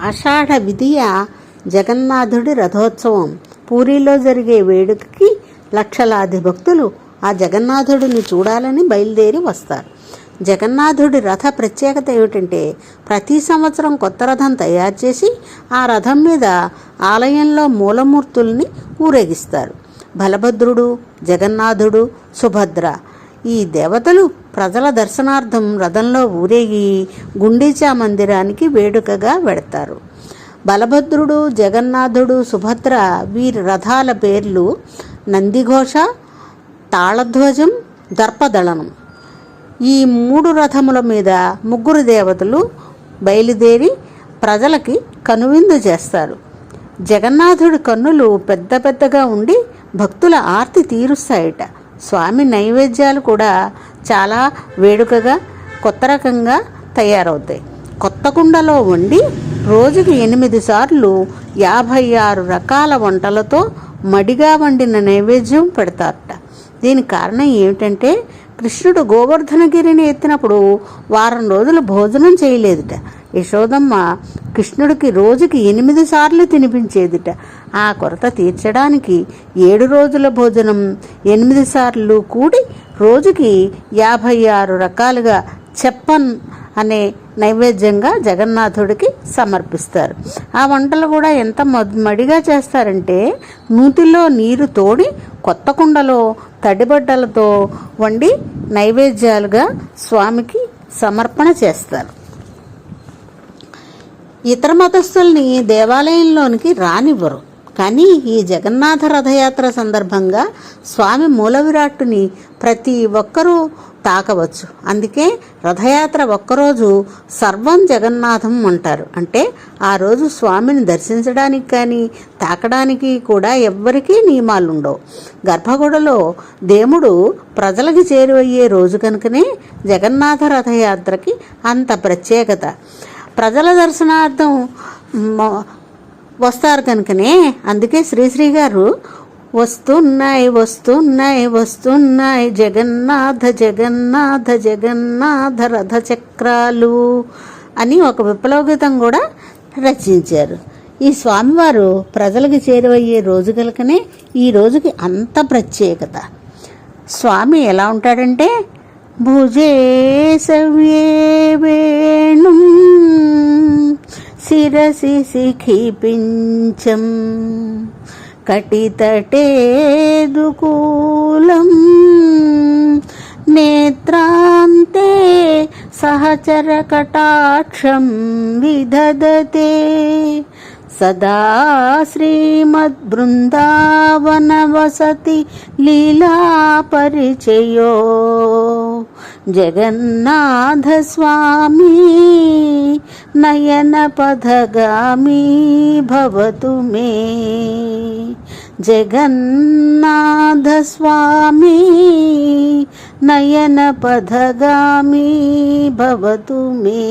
ఆషాఢ విధియ జగన్నాథుడి రథోత్సవం. పూరిలో జరిగే వేడుకకి లక్షలాది భక్తులు ఆ జగన్నాథుడిని చూడాలని బయలుదేరి వస్తారు. జగన్నాథుడి రథ ప్రత్యేకత ఏమిటంటే ప్రతి సంవత్సరం కొత్త రథం తయారు చేసి ఆ రథం మీద ఆలయంలో మూలమూర్తుల్ని ఊరేగిస్తారు. బలభద్రుడు, జగన్నాథుడు, సుభద్ర ఈ దేవతలు ప్రజల దర్శనార్థం రథంలో ఊరేగి గుండీచా మందిరానికి వేడుకగా వెడతారు. బలభద్రుడు, జగన్నాథుడు, సుభద్ర వీరి రథాల పేర్లు నందిఘోష, తాళధ్వజం, దర్పదళనం. ఈ 3 రథముల మీద 3 దేవతలు బయలుదేరి ప్రజలకి కనువిందు చేస్తారు. జగన్నాథుడి కన్నులు పెద్ద పెద్దగా ఉండి భక్తుల ఆర్తి తీరుస్తాయట. స్వామి నైవేద్యాలు కూడా చాలా వేడుకగా కొత్త రకంగా తయారవుతాయి. కొత్త కుండలో వండి రోజుకి 8 సార్లు 56 రకాల వంటలతో మడిగా వండిన నైవేద్యం పెడతారట. దీనికి కారణం ఏమిటంటే కృష్ణుడు గోవర్ధనగిరిని ఎత్తినప్పుడు వారం రోజులు భోజనం చేయలేదుట. యశోదమ్మ కృష్ణుడికి రోజుకి 8 సార్లు తినిపించేదిట. ఆ కొరత తీర్చడానికి 7 రోజుల భోజనం 8 సార్లు కూడి రోజుకి 56 రకాలుగా చెప్పన్ అనే నైవేద్యంగా జగన్నాథుడికి సమర్పిస్తారు. ఆ వంటలు కూడా ఎంత మడిగా చేస్తారంటే నూతిలో నీరు తోడి కొత్త కుండలో తడిబడ్డలతో వండి నైవేద్యాలుగా స్వామికి సమర్పణ చేస్తారు. ఇతర మతస్థుల్ని దేవాలయంలోనికి రానివ్వరు. కానీ ఈ జగన్నాథ రథయాత్ర సందర్భంగా స్వామి మూల విరాట్టుని ప్రతి ఒక్కరూ తాకవచ్చు. అందుకే రథయాత్ర ఒక్కరోజు సర్వం జగన్నాథం అంటారు. అంటే ఆ రోజు స్వామిని దర్శించడానికి కానీ తాకడానికి కూడా ఎవ్వరికీ నియమాలుండవు. గర్భగుడిలో దేవుడు ప్రజలకి చేరువయ్యే రోజు కనుకనే జగన్నాథ రథయాత్రకి అంత ప్రత్యేకత. ప్రజల దర్శనార్థం వస్తారు కనుకనే అందుకే శ్రీశ్రీ గారు వస్తున్నాయి వస్తున్నాయి వస్తున్నాయి జగన్నాథ జగన్నాథ జగన్నాథ రథ చక్రాలు అని ఒక విప్లవ గీతం కూడా రచించారు. ఈ స్వామివారు ప్రజలకు చేరువయ్యే రోజు కనుకనే ఈ రోజుకి అంత ప్రత్యేకత. స్వామి ఎలా ఉంటాడంటే భుజే సవ్యే వేణుం శిరసి శిఖిపించం కటితటే దుకూలం నేత్రాంతే సహచర కటాక్షం విదదతే సదా శ్రీమద్బృందావన వసతి లీలా పరిచయో జగన్నాథ స్వామి నయన పథగామి భవతు మే జగన్నాథ స్వామి నయన పథగామి భవతు మే.